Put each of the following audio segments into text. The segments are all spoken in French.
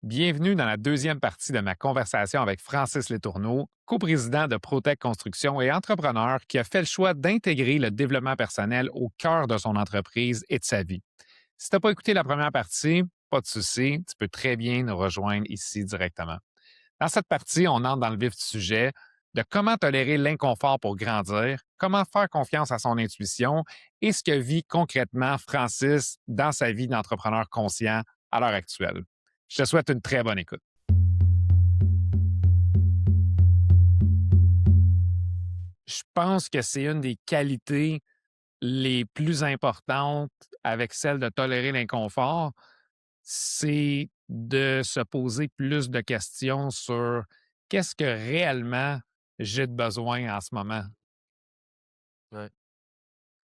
Bienvenue dans la deuxième partie de ma conversation avec Francis Letourneau, coprésident de Protec Construction et entrepreneur qui a fait le choix d'intégrer le développement personnel au cœur de son entreprise et de sa vie. Si tu n'as pas écouté la première partie, pas de souci, tu peux très bien nous rejoindre ici directement. Dans cette partie, on entre dans le vif du sujet de comment tolérer l'inconfort pour grandir, comment faire confiance à son intuition et ce que vit concrètement Francis dans sa vie d'entrepreneur conscient à l'heure actuelle. Je te souhaite une très bonne écoute. Je pense que c'est une des qualités les plus importantes avec celle de tolérer l'inconfort, c'est de se poser plus de questions sur qu'est-ce que réellement j'ai de besoin en ce moment Ouais.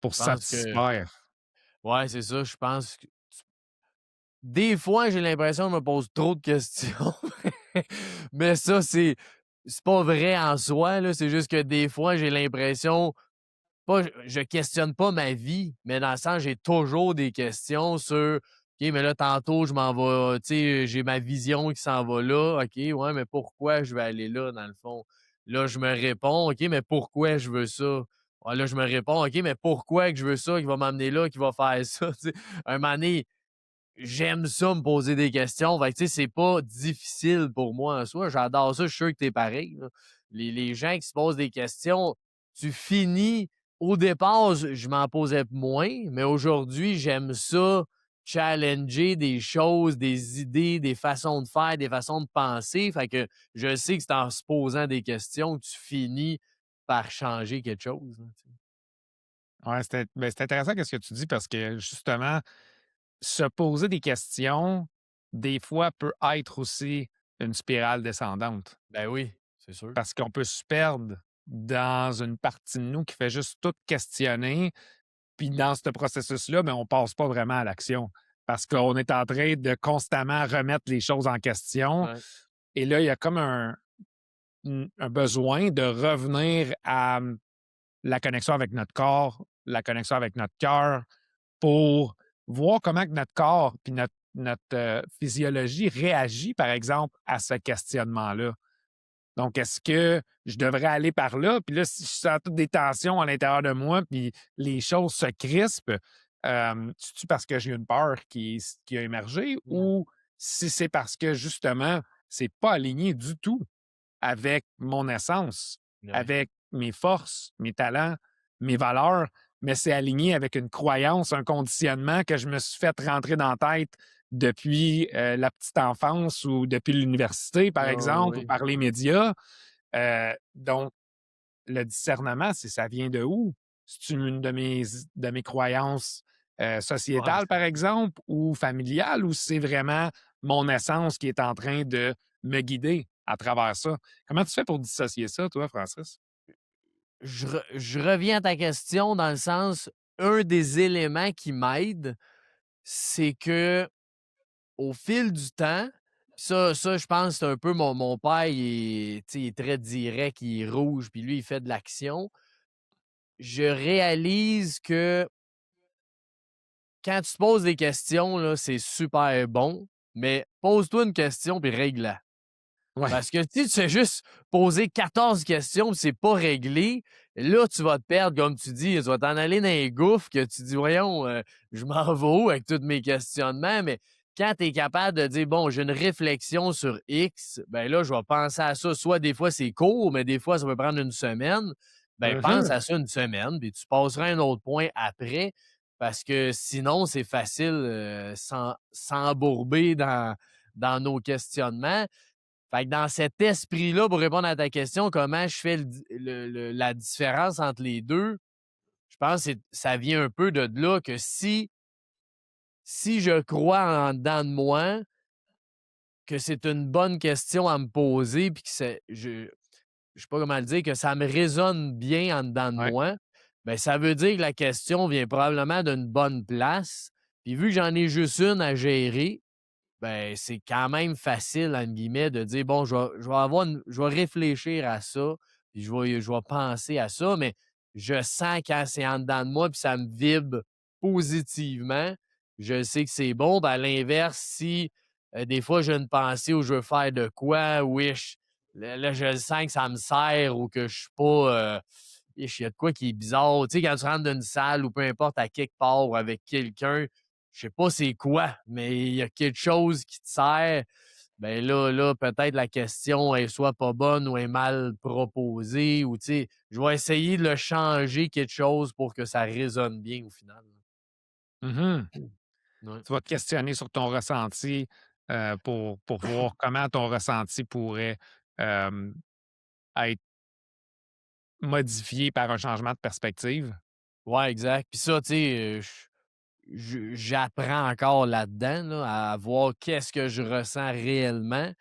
pour Je pense que satisfaire. ouais, c'est ça, je pense que des fois, j'ai l'impression que je me pose trop de questions, mais ça, c'est pas vrai en soi, là, c'est juste que des fois, j'ai l'impression pas je questionne pas ma vie, mais dans le sens, j'ai toujours des questions sur: «OK, mais là, tantôt, je m'en vais, tu sais, j'ai ma vision qui s'en va là. OK, ouais, mais pourquoi je vais aller là, dans le fond?» Là, je me réponds: «OK, mais pourquoi je veux ça?» Ouais, là, je me réponds: «OK, mais pourquoi que je veux ça, qui va m'amener là, qui va faire ça?» Tu sais? Un moment donné, j'aime ça me poser des questions. Fait que, tu sais, c'est pas difficile pour moi en soi. J'adore ça. Je suis sûr que tu es pareil, là. Les gens qui se posent des questions, tu finis au départ, je m'en posais moins, mais aujourd'hui, j'aime ça challenger des choses, des idées, des façons de faire, des façons de penser. Fait que je sais que c'est en se posant des questions que tu finis par changer quelque chose, là, tu sais. Ouais, c'est intéressant ce que tu dis parce que justement, se poser des questions, des fois, peut être aussi une spirale descendante. Ben oui, c'est sûr. Parce qu'on peut se perdre dans une partie de nous qui fait juste tout questionner. Puis dans ce processus-là, ben, on passe pas vraiment à l'action. Parce qu'on est en train de constamment remettre les choses en question. Ouais. Et là, il y a comme un besoin de revenir à la connexion avec notre corps, la connexion avec notre cœur, pour voir comment que notre corps puis notre physiologie réagit, par exemple, à ce questionnement-là. Donc, est-ce que je devrais aller par là? Puis là, si je sens toutes des tensions à l'intérieur de moi, puis les choses se crispent, c'est-tu parce que j'ai une peur qui a émergé Mmh. ou si c'est parce que justement, c'est pas aligné du tout avec mon essence, Ouais. avec mes forces, mes talents, mes valeurs, mais c'est aligné avec une croyance, un conditionnement que je me suis fait rentrer dans la tête depuis la petite enfance ou depuis l'université, par Ah exemple, ou oui. par les médias. Donc, le discernement, ça vient de où? C'est une de mes croyances Ouais. sociétales, par exemple, ou familiales, ou c'est vraiment mon essence qui est en train de me guider à travers ça? Comment tu fais pour dissocier ça, toi, Francis? Je reviens à ta question dans le sens, un des éléments qui m'aide, c'est que au fil du temps, ça je pense c'est un peu mon père, tu sais, il est très direct, il est rouge, puis lui, il fait de l'action. Je réalise que quand tu te poses des questions, là, c'est super bon, mais pose-toi une question puis règle-la. Oui. Parce que si tu fais juste poser 14 questions, pis c'est pas réglé, là, tu vas te perdre, comme tu dis, tu vas t'en aller dans un gouffre que tu dis: «Voyons, je m'en vais où avec tous mes questionnements?» Mais quand tu es capable de dire: «Bon, j'ai une réflexion sur X, ben là, je vais penser à ça». Soit des fois, c'est court, mais des fois, ça peut prendre une semaine. Ben, pense à ça une semaine, puis tu passeras à un autre point après, parce que sinon, c'est facile, s'embourber dans nos questionnements. Fait que dans cet esprit-là, pour répondre à ta question, comment je fais la différence entre les 2, je pense que ça vient un peu de là que si je crois en dedans de moi que c'est une bonne question à me poser puis que je sais pas comment le dire, que ça me résonne bien en dedans de Ouais. moi, ben ça veut dire que la question vient probablement d'une bonne place. Puis vu que j'en ai juste une à gérer, ben, c'est quand même facile, entre guillemets, de dire: «Bon, je vais réfléchir à ça, puis je vais penser à ça», mais je sens quand c'est en dedans de moi, puis ça me vibre positivement, je sais que c'est bon. Ben, à l'inverse, si Des fois, j'ai une pensée où je veux faire de quoi, là, je le sens que ça me sert ou que je suis pas. Il y a de quoi qui est bizarre. Tu sais, quand tu rentres dans une salle ou peu importe, à quelque part ou avec quelqu'un, je sais pas c'est quoi, mais il y a quelque chose qui te sert. Ben là, peut-être la question est soit pas bonne ou est mal proposée ou tu sais, je vais essayer de le changer quelque chose pour que ça résonne bien au final. Mhm. Ouais. Tu vas te questionner sur ton ressenti pour voir comment ton ressenti pourrait euh, être modifié par un changement de perspective. Ouais, exact. Puis ça, tu sais, j'apprends encore là-dedans, là, à voir qu'est-ce que je ressens réellement,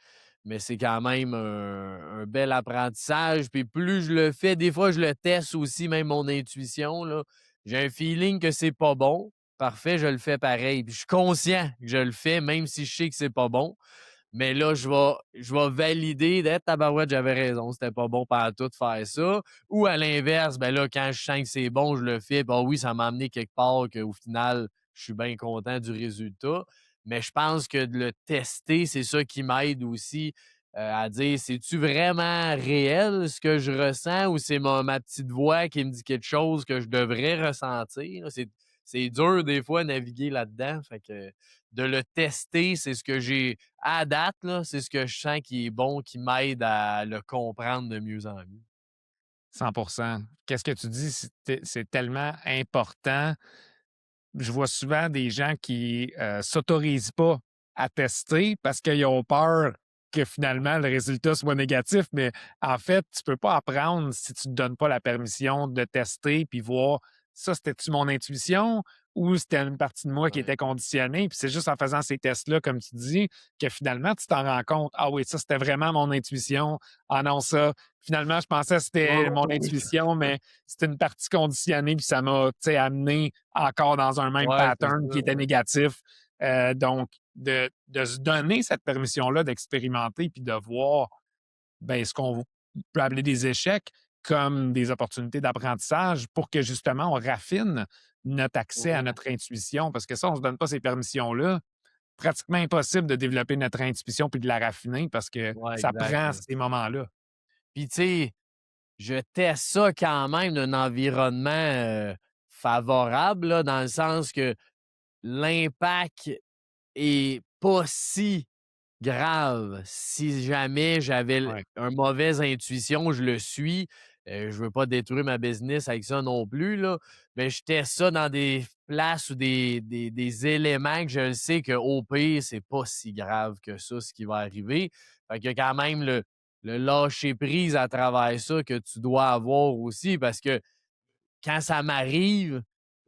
mais c'est quand même un bel apprentissage. Puis plus je le fais, des fois, je le teste aussi, même mon intuition, là. J'ai un feeling que c'est pas bon. Parfait, je le fais pareil. Puis je suis conscient que je le fais, même si je sais que c'est pas bon. Mais là, je vais valider d'être tabarouette, j'avais raison, c'était pas bon pantoute de faire ça. Ou à l'inverse, ben là, quand je sens que c'est bon, je le fais. Bah oui, ça m'a amené quelque part qu'au final, je suis bien content du résultat. Mais je pense que de le tester, c'est ça qui m'aide aussi à dire, c'est-tu vraiment réel ce que je ressens ou c'est ma petite voix qui me dit quelque chose que je devrais ressentir? C'est dur des fois de naviguer là-dedans. Fait que de le tester, c'est ce que j'ai à date, là, c'est ce que je sens qui est bon, qui m'aide à le comprendre de mieux en mieux. 100. Qu'est-ce que tu dis? C'est tellement important. Je vois souvent des gens qui s'autorisent pas à tester parce qu'ils ont peur que finalement le résultat soit négatif. Mais en fait, tu peux pas apprendre si tu ne te donnes pas la permission de tester puis voir ça, c'était-tu mon intuition ou c'était une partie de moi qui Ouais. était conditionnée. Puis c'est juste en faisant ces tests-là, comme tu dis, que finalement, tu t'en rends compte. Ah oui, ça, c'était vraiment mon intuition. Ah non, ça, finalement, je pensais que Ouais, c'était mon ouais, intuition, mais c'était une partie conditionnée, puis ça m'a amené encore dans un même ouais, c'est pattern ça, qui était ouais. négatif. Donc, de se donner cette permission-là d'expérimenter puis de voir ben, ce qu'on peut appeler des échecs comme des opportunités d'apprentissage pour que justement on raffine notre accès à Ouais, notre intuition. Parce que ça, on ne se donne pas ces permissions-là. Pratiquement impossible de développer notre intuition puis de la raffiner parce que ouais, ça exact, prend ouais. ces moments-là. Puis tu sais, je teste ça quand même d'un environnement, favorable, là, dans le sens que l'impact est pas si grave. Si jamais j'avais Ouais. un mauvaise intuition, je le suis. Je veux pas détruire ma business avec ça non plus, là, mais je teste ça dans des places ou des éléments que je le sais qu'au pire, c'est pas si grave que ça, ce qui va arriver. Fait qu'il y a quand même le lâcher prise à travers ça que tu dois avoir aussi parce que quand ça m'arrive,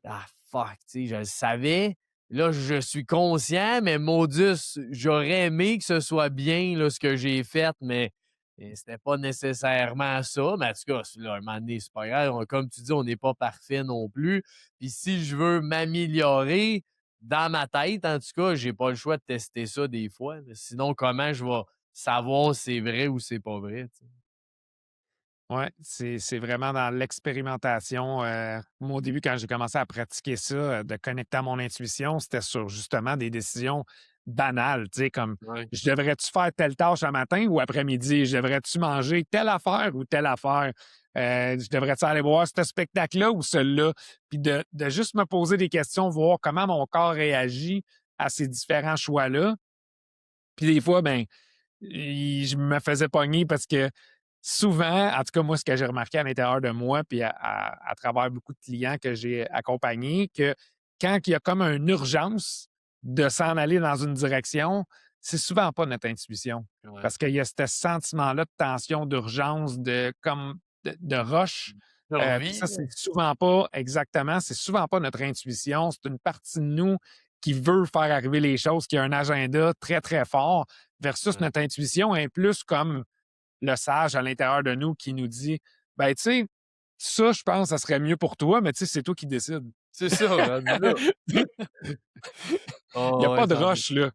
ah fuck, tu sais, je le savais. Là, je suis conscient, mais maudus, j'aurais aimé que ce soit bien là, ce que j'ai fait, mais c'était pas nécessairement ça. Mais en tout cas, là, un moment donné, c'est pas grave. Comme tu dis, on n'est pas parfait non plus. Puis si je veux m'améliorer, dans ma tête, en tout cas, j'ai pas le choix de tester ça des fois. Là. Sinon, comment je vais savoir si c'est vrai ou c'est pas vrai? Tu sais? Ouais, c'est vraiment dans l'expérimentation. Moi, au début, quand j'ai commencé à pratiquer ça, de connecter à mon intuition, c'était sur justement des décisions banales, tu sais, comme Ouais. je devrais-tu faire telle tâche un matin ou après-midi? Je devrais-tu manger telle affaire ou telle affaire? Je devrais-tu aller voir ce spectacle-là ou celui-là? Puis de juste me poser des questions, voir comment mon corps réagit à ces différents choix-là. Puis des fois, ben, je me faisais pogner parce que souvent, en tout cas, moi, ce que j'ai remarqué à l'intérieur de moi, puis à travers beaucoup de clients que j'ai accompagnés, que quand il y a comme une urgence de s'en aller dans une direction, c'est souvent pas notre intuition. Ouais. Parce qu'il y a ce sentiment-là de tension, d'urgence, de rush. Puis Survie, ça, là. c'est souvent pas exactement, c'est souvent pas notre intuition. C'est une partie de nous qui veut faire arriver les choses, qui a un agenda très, très fort, versus Ouais. notre intuition est plus comme le sage à l'intérieur de nous qui nous dit ben, tu sais, ça, je pense, ça serait mieux pour toi, mais tu sais, c'est toi qui décides. C'est ça, rendu là. Il n'y a Oh, ouais, pas de 100. rush, là.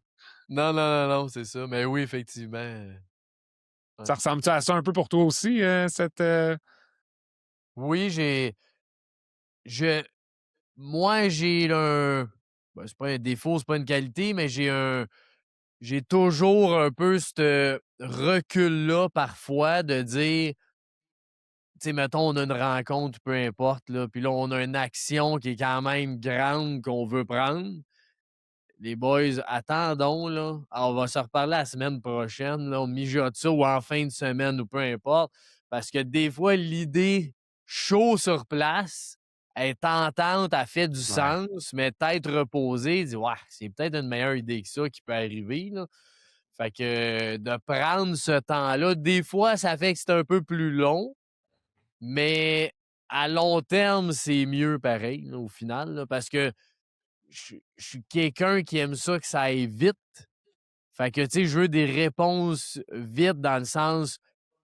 Non, non, non, non, c'est ça. Mais oui, effectivement, ouais. Ça ressemble-tu à ça un peu pour toi aussi, cette. Oui, je moi, j'ai un ben, c'est pas un défaut, c'est pas une qualité, mais j'ai toujours un peu ce recul-là parfois de dire, tu sais, mettons, on a une rencontre, peu importe, là, puis là, on a une action qui est quand même grande qu'on veut prendre. Les boys, attendons, là. Alors, on va se reparler la semaine prochaine, là. On mijote ça ou en fin de semaine ou peu importe. Parce que des fois, l'idée chaud sur place est tentante, elle fait du Ouais. sens, mais tête reposée, dit, ouais, c'est peut-être une meilleure idée que ça qui peut arriver, là. Fait que de prendre ce temps-là, des fois, ça fait que c'est un peu plus long, mais à long terme, c'est mieux pareil, là, au final, là, parce que je suis quelqu'un qui aime ça que ça aille vite. Fait que, tu sais, je veux des réponses vite dans le sens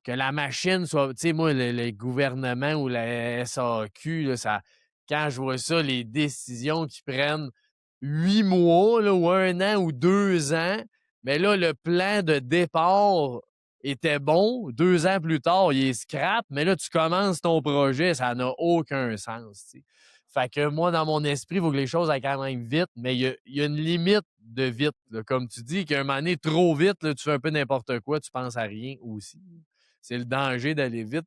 que la machine soit. Tu sais, moi, le gouvernement ou la SAQ, là, ça, quand je vois ça, les décisions qu'ils prennent 8 mois, là, ou 1 an ou 2 ans, mais là, le plan de départ était bon. 2 ans plus tard, il est scrap, mais là, tu commences ton projet, ça n'a aucun sens. Tu sais. Fait que moi, dans mon esprit, il faut que les choses aillent quand même vite, mais il y a une limite de vite. Là. Comme tu dis, qu'à un moment donné, trop vite, là, tu fais un peu n'importe quoi, tu penses à rien aussi. C'est le danger d'aller vite.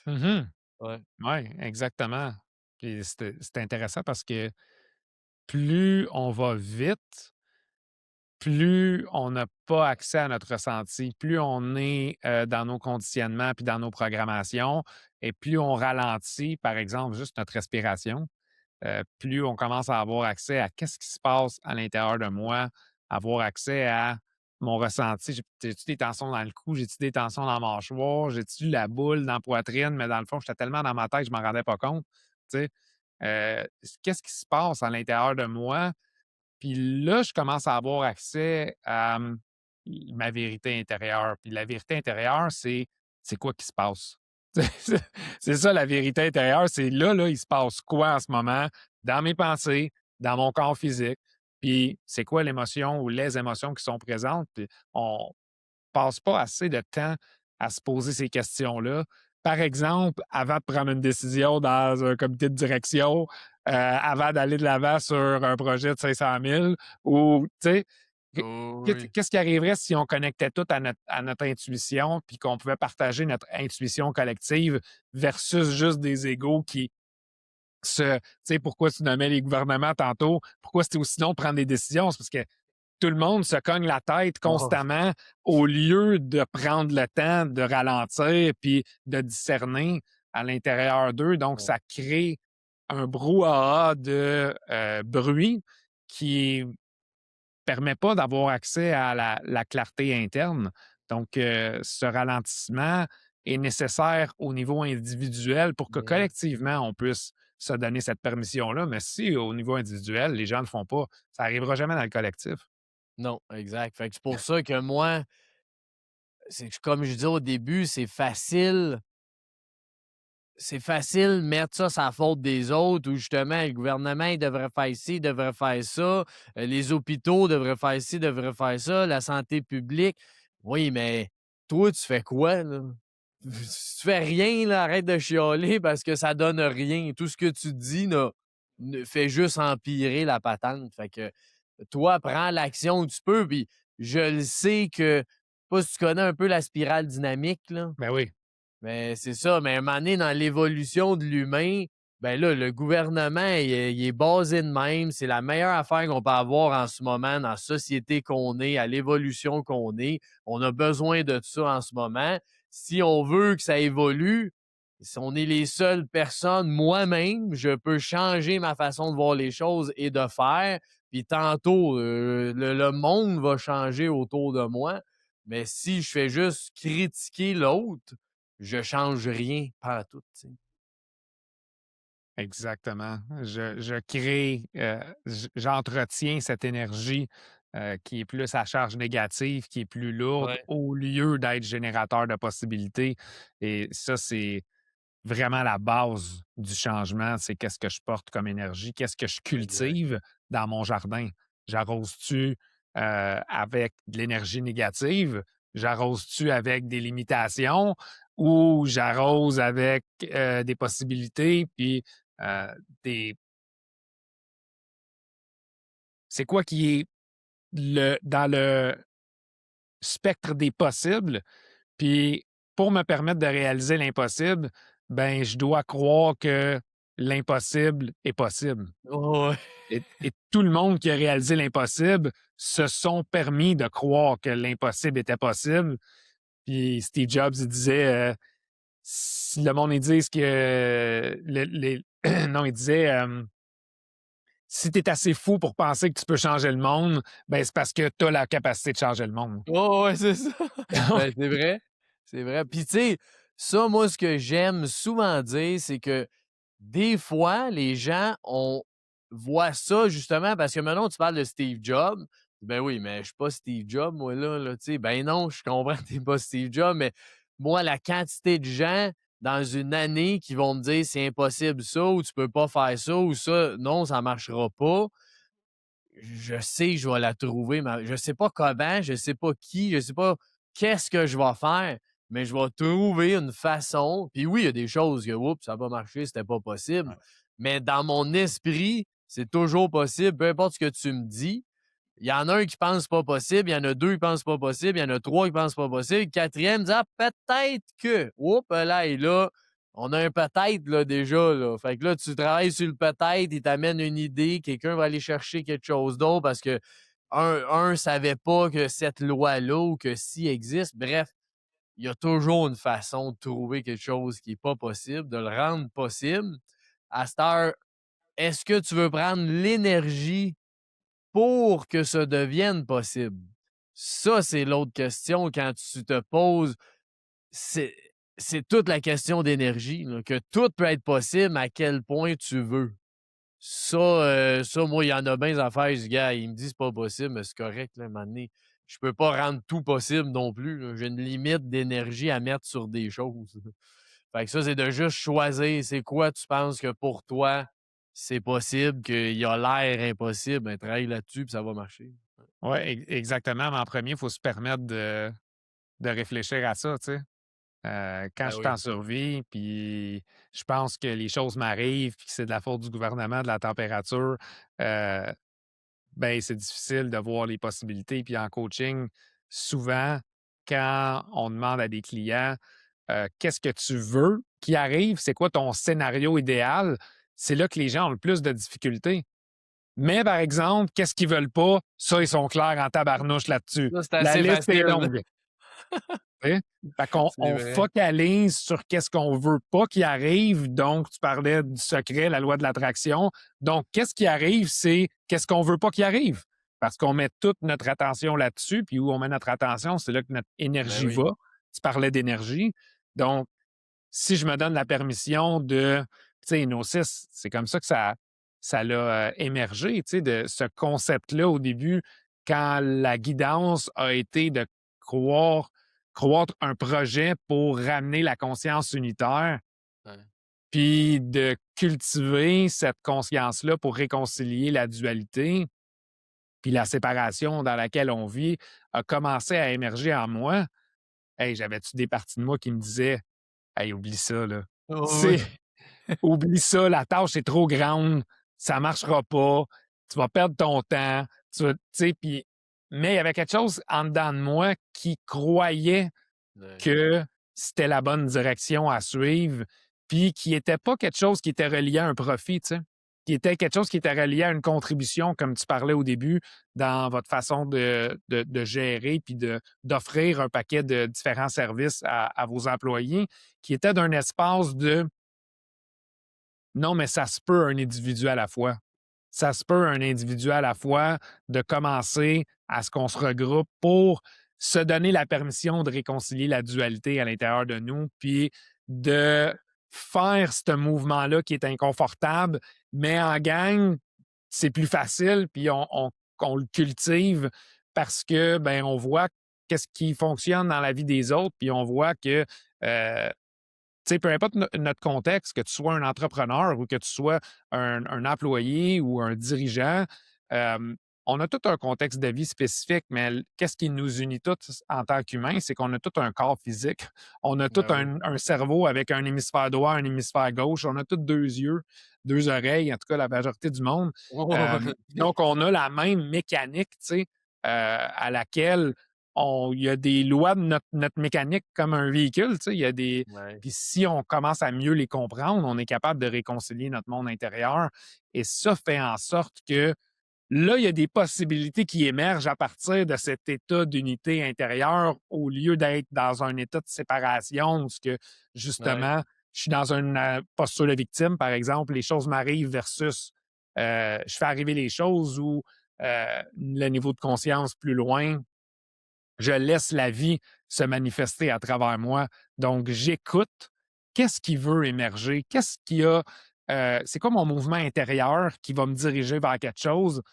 Mhm. Ouais. Oui, exactement. Puis c'est intéressant parce que plus on va vite, plus on n'a pas accès à notre ressenti, plus on est dans nos conditionnements puis dans nos programmations, et plus on ralentit, par exemple, juste notre respiration, plus on commence à avoir accès à qu'est-ce qui se passe à l'intérieur de moi, avoir accès à mon ressenti. J'ai-tu des tensions dans le cou? J'ai-tu des tensions dans la mâchoire? J'ai-tu la boule dans la poitrine? Mais dans le fond, j'étais tellement dans ma tête que je ne m'en rendais pas compte. Tu sais. Qu'est-ce qui se passe à l'intérieur de moi? Puis là, je commence à avoir accès à ma vérité intérieure. Puis la vérité intérieure, c'est quoi qui se passe? C'est ça la vérité intérieure, c'est là, il se passe quoi en ce moment dans mes pensées, dans mon corps physique, puis c'est quoi l'émotion ou les émotions qui sont présentes. Puis on passe pas assez de temps à se poser ces questions-là. Par exemple, avant de prendre une décision dans un comité de direction, avant d'aller de l'avant sur un projet de 500 000, ou, tu sais, Oh, oui. qu'est-ce qui arriverait si on connectait tout à notre intuition, puis qu'on pouvait partager notre intuition collective versus juste des égaux qui tu sais, pourquoi tu nommais les gouvernements tantôt? Pourquoi c'était aussi long de prendre des décisions? C'est parce que tout le monde se cogne la tête Oh, constamment au lieu de prendre le temps de ralentir puis de discerner à l'intérieur d'eux. Donc, ouais. ça crée un brouhaha de bruit qui permet pas d'avoir accès à la clarté interne. Donc, ce ralentissement est nécessaire au niveau individuel pour que Yeah. collectivement, on puisse se donner cette permission-là. Mais si au niveau individuel, les gens ne le font pas, ça n'arrivera jamais dans le collectif. Non, exact. Fait que c'est pour ça que moi, c'est que comme je disais au début, c'est facile de mettre ça sur la faute des autres ou justement le gouvernement il devrait faire ci, il devrait faire ça, les hôpitaux devraient faire ci, devraient faire ça, la santé publique. Oui, mais toi, tu fais quoi, là? Tu fais rien, là, arrête de chialer parce que ça donne rien. Tout ce que tu dis fait juste empirer la patente. Fait que toi, prends l'action où tu peux, puis je le sais que, pas si tu connais un peu la spirale dynamique, là. Ben oui, Mais c'est ça, mais à un moment donné, dans l'évolution de l'humain, ben là, le gouvernement, il est basé de même. C'est la meilleure affaire qu'on peut avoir en ce moment dans la société qu'on est, à l'évolution qu'on est. On a besoin de ça en ce moment. Si on veut que ça évolue, si on est les seules personnes, moi-même, je peux changer ma façon de voir les choses et de faire. Puis tantôt, le monde va changer autour de moi. Mais si je fais juste critiquer l'autre, je change rien, pas tout, tu sais. exactement. Je crée, j'entretiens cette énergie qui est plus à charge négative, qui est plus lourde, Ouais, au lieu d'être générateur de possibilités. Et ça, c'est vraiment la base du changement, c'est qu'est-ce que je porte comme énergie, qu'est-ce que je exact. cultive dans mon jardin. J'arrose-tu avec de l'énergie négative? J'arrose-tu avec des limitations? Ou j'arrose avec des possibilités, puis des... C'est quoi qui est dans le spectre des possibles. Puis pour me permettre de réaliser l'impossible, ben je dois croire que l'impossible est possible. Ouais. Et tout le monde qui a réalisé l'impossible se sont permis de croire que l'impossible était possible. Puis Steve Jobs, il disait, si le monde, ils disent que non, il disait, si tu es assez fou pour penser que tu peux changer le monde, ben c'est parce que tu as la capacité de changer le monde. Ouais, ouais, c'est ça. Ben, c'est vrai, c'est vrai. Puis tu sais, ça, moi, ce que j'aime souvent dire, c'est que des fois, les gens voient ça justement parce que maintenant, tu parles de Steve Jobs. Ben oui, mais je suis pas Steve Jobs, moi, là, tu sais. Ben non, je comprends que tu pas Steve Jobs, mais moi, la quantité de gens dans une année qui vont me dire c'est impossible ça, ou tu peux pas faire ça, ou ça, non, ça marchera pas. Je sais que je vais la trouver, mais je sais pas comment, je sais pas qui, je sais pas qu'est-ce que je vais faire, mais je vais trouver une façon. Puis oui, il y a des choses que, oups, ça n'a pas marché, c'était pas possible. Ouais. Mais dans mon esprit, c'est toujours possible, peu importe ce que tu me dis. Il y en a un qui pense pas possible, il y en a deux qui pensent pas possible, il y en a trois qui pensent pas possible. Le quatrième dit, ah, peut-être que. Oups, là, et là, on a un peut-être là, déjà. Là. Fait que là, tu travailles sur le peut-être, il t'amène une idée, quelqu'un va aller chercher quelque chose d'autre parce que un savait pas que cette loi-là ou que si existe. Bref, il y a toujours une façon de trouver quelque chose qui n'est pas possible, de le rendre possible. À cette heure, est-ce que tu veux prendre l'énergie pour que ça devienne possible? Ça, c'est l'autre question quand tu te poses. C'est, c'est toute la question d'énergie, là, que tout peut être possible à quel point tu veux. Ça, moi, il y en a bien à faire. Ce gars, il me dit c'est pas possible, mais c'est correct, là, à un moment donné. Je peux pas rendre tout possible non plus. Là. J'ai une limite d'énergie à mettre sur des choses. Fait que ça, c'est de juste choisir c'est quoi tu penses que pour toi, c'est possible, qu'il a l'air impossible, ben travaille là-dessus puis ça va marcher. Oui, exactement. Mais en premier, il faut se permettre de réfléchir à ça, tu sais. Quand Ben je suis oui. en survie, puis je pense que les choses m'arrivent, puis que c'est de la faute du gouvernement, de la température, euh, ben c'est difficile de voir les possibilités. Puis en coaching, souvent, quand on demande à des clients qu'est-ce que tu veux qui arrive, c'est quoi ton scénario idéal, c'est là que les gens ont le plus de difficultés. Mais par exemple, qu'est-ce qu'ils veulent pas, ça, ils sont clairs en tabarnouche là-dessus. Ça, c'est La assez liste est facile. longue. Tu sais? Fait qu'on C'est on vrai. focalise sur qu'est-ce qu'on veut pas qui arrive. Donc, tu parlais du secret, la loi de l'attraction. Donc, qu'est-ce qui arrive, c'est qu'est-ce qu'on veut pas qui arrive. Parce qu'on met toute notre attention là-dessus, puis où on met notre attention, c'est là que notre Ben énergie oui. va. Tu parlais d'énergie. Donc, si je me donne la permission de, tu sais, Gnosis, c'est comme ça que ça l'a émergé, tu sais, de ce concept-là au début, quand la guidance a été de croire, croître un projet pour ramener la conscience unitaire, Ouais. puis de cultiver cette conscience-là pour réconcilier la dualité, puis la séparation dans laquelle on vit a commencé à émerger en moi. Hey, j'avais-tu des parties de moi qui me disaient hey, oublie ça, là. Oh, C'est oui. oublie ça, la tâche est trop grande, ça marchera pas, tu vas perdre ton temps, tu sais, puis mais il y avait quelque chose en dedans de moi qui croyait Ouais. que c'était la bonne direction à suivre, puis qui était pas quelque chose qui était relié à un profit, tu sais, qui était quelque chose qui était relié à une contribution, comme tu parlais au début, dans votre façon de gérer puis d'offrir un paquet de différents services à vos employés, qui était d'un espace de non, mais ça se peut un individu à la fois. Ça se peut un individu à la fois de commencer à ce qu'on se regroupe pour se donner la permission de réconcilier la dualité à l'intérieur de nous, puis de faire ce mouvement-là qui est inconfortable, mais en gang, c'est plus facile, puis on le cultive parce que ben on voit qu'est-ce qui fonctionne dans la vie des autres, puis on voit que tu sais, peu importe notre contexte, que tu sois un entrepreneur ou que tu sois un employé ou un dirigeant, euh, on a tout un contexte de vie spécifique, mais qu'est-ce qui nous unit tous en tant qu'humains, c'est qu'on a tout un corps physique. On a tout Ben oui. un cerveau avec un hémisphère droit, un hémisphère gauche. On a tous deux yeux, deux oreilles, en tout cas la majorité du monde. Ouais. Donc, on a la même mécanique, tu sais. à laquelle il y a des lois de notre mécanique comme un véhicule. Il y a des. Ouais. Puis si on commence à mieux les comprendre, on est capable de réconcilier notre monde intérieur. Et ça fait en sorte que là, il y a des possibilités qui émergent à partir de cet état d'unité intérieure au lieu d'être dans un état de séparation où ce que, Ouais. justement, je suis dans une posture de victime, par exemple, les choses m'arrivent versus je fais arriver les choses ou le niveau de conscience plus loin, je laisse la vie se manifester à travers moi. Donc, j'écoute. Qu'est-ce qui veut émerger? Qu'est-ce qui a. C'est quoi mon mouvement intérieur qui va me diriger vers quelque chose?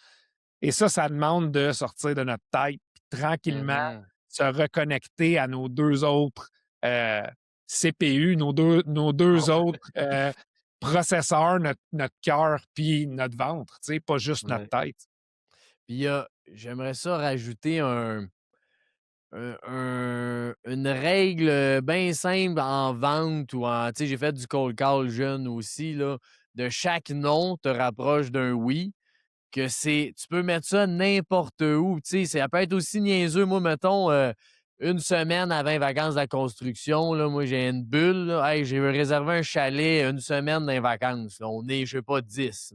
Et ça demande de sortir de notre tête, puis tranquillement Mhm. se reconnecter à nos deux autres CPU, nos deux autres processeurs, notre cœur puis notre ventre, pas juste notre Ouais. tête. Puis j'aimerais ça rajouter une règle bien simple en vente ou en. Tu sais, j'ai fait du cold call jeune aussi, là. De chaque non te rapproche d'un oui. Que tu peux mettre ça n'importe où. Tu sais, ça peut être aussi niaiseux. Moi, mettons, une semaine avant les vacances de la construction, là, moi, j'ai une bulle. Là. Hey, j'ai réservé un chalet une semaine dans les vacances. Là. On est, je sais pas, 10.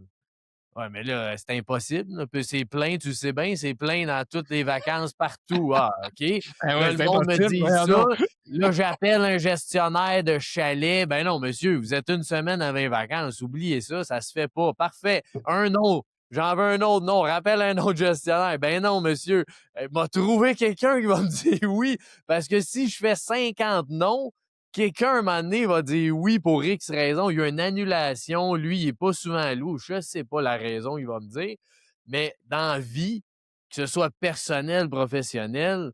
Ouais, mais là, c'est impossible. Là. Puis c'est plein, tu sais bien, c'est plein dans toutes les vacances partout. Ah, OK. Ah Là, ouais, le c'est monde me impossible. dit Voyons ça. donc. Là, j'appelle un gestionnaire de chalet. Ben non, monsieur, vous êtes une semaine avant les vacances. Oubliez ça, ça se fait pas. Parfait. Un non. J'en veux un autre non. Rappelle un autre gestionnaire. Ben non, monsieur. M'a trouvé quelqu'un qui va me dire oui. Parce que si je fais 50 non, quelqu'un, un moment donné, va dire oui pour X raison. Il y a une annulation. Lui, il n'est pas souvent à l'eau. Je ne sais pas la raison, il va me dire. Mais dans la vie, que ce soit personnel, professionnel,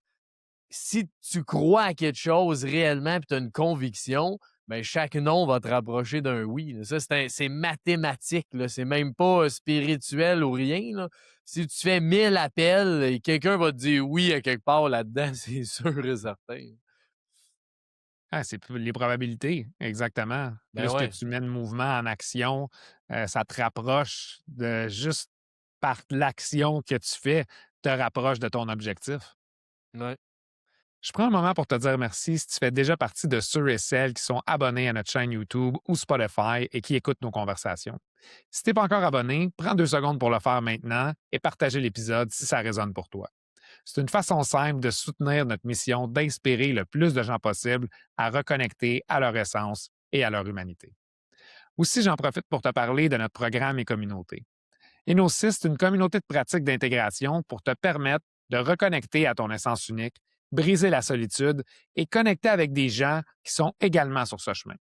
si tu crois à quelque chose réellement et tu as une conviction, ben chaque non va te rapprocher d'un oui. Là. Ça, c'est mathématique. Là. C'est même pas spirituel ou rien. Là. Si tu fais 1000 appels et quelqu'un va te dire oui à quelque part là-dedans, c'est sûr et certain. Ah, les probabilités, exactement. Ben Plus que ouais. tu mets de mouvement en action, ça te rapproche de juste par l'action que tu fais, te rapproche de ton objectif. Ouais. Je prends un moment pour te dire merci si tu fais déjà partie de ceux et celles qui sont abonnés à notre chaîne YouTube ou Spotify et qui écoutent nos conversations. Si tu n'es pas encore abonné, prends 2 secondes pour le faire maintenant et partager l'épisode si ça résonne pour toi. C'est une façon simple de soutenir notre mission d'inspirer le plus de gens possible à reconnecter à leur essence et à leur humanité. Aussi, j'en profite pour te parler de notre programme et communauté. Inno6, c'est une communauté de pratique d'intégration pour te permettre de reconnecter à ton essence unique, briser la solitude et connecter avec des gens qui sont également sur ce chemin.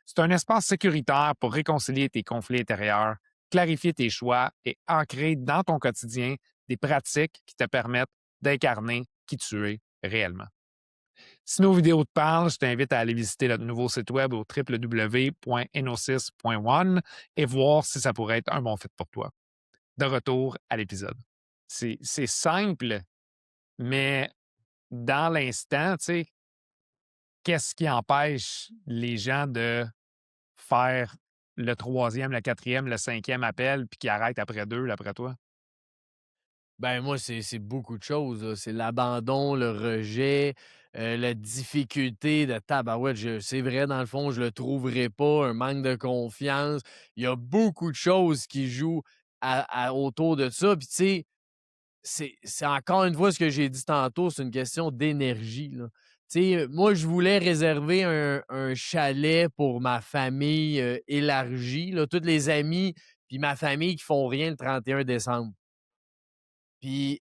C'est un espace sécuritaire pour réconcilier tes conflits intérieurs, clarifier tes choix et ancrer dans ton quotidien des pratiques qui te permettent d'incarner qui tu es réellement. Si nos vidéos te parlent, je t'invite à aller visiter notre nouveau site web au www.eno6.one et voir si ça pourrait être un bon fit pour toi. De retour à l'épisode. C'est simple, mais dans l'instant, tu sais, qu'est-ce qui empêche les gens de faire le troisième, le quatrième, le cinquième appel, puis qui arrêtent après deux, d'après toi? Ben, moi, c'est beaucoup de choses, là. C'est l'abandon, le rejet, la difficulté de tabarouette, c'est vrai, dans le fond, je le trouverai pas, un manque de confiance. Il y a beaucoup de choses qui jouent autour de ça. Puis, tu sais, c'est encore une fois ce que j'ai dit tantôt, c'est une question d'énergie, là. Tu sais, moi, je voulais réserver un chalet pour ma famille élargie, là, tous les amis, puis ma famille qui font rien le 31 décembre. Puis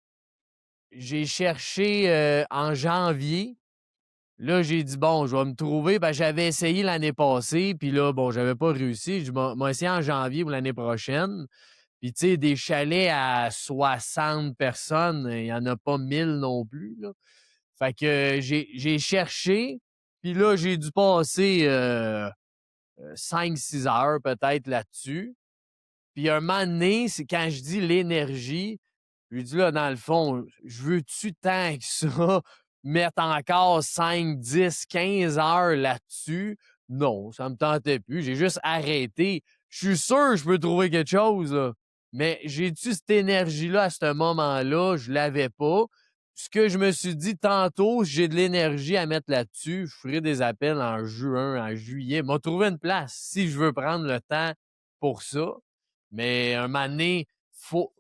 j'ai cherché, en janvier. Là, j'ai dit: «Bon, je vais me trouver». Ben, j'avais essayé l'année passée, puis là, bon, j'avais pas réussi. Je m'a essayé en janvier ou l'année prochaine. Puis, tu sais, des chalets à 60 personnes, il y en a pas 1000 non plus, là. Fait que j'ai cherché, puis là, j'ai dû passer, 5-6 heures peut-être là-dessus. Puis un moment donné, c'est quand je dis l'énergie, je lui dis là, dans le fond, je veux-tu tant que ça mettre encore 5, 10, 15 heures là-dessus? Non, ça me tentait plus. J'ai juste arrêté. Je suis sûr que je peux trouver quelque chose, là. Mais j'ai-tu cette énergie-là à ce moment-là? Je l'avais pas. ce que je me suis dit tantôt, j'ai de l'énergie à mettre là-dessus, je ferai des appels en juin, en juillet. M'a trouvé une place si je veux prendre le temps pour ça. Mais un moment donné, faut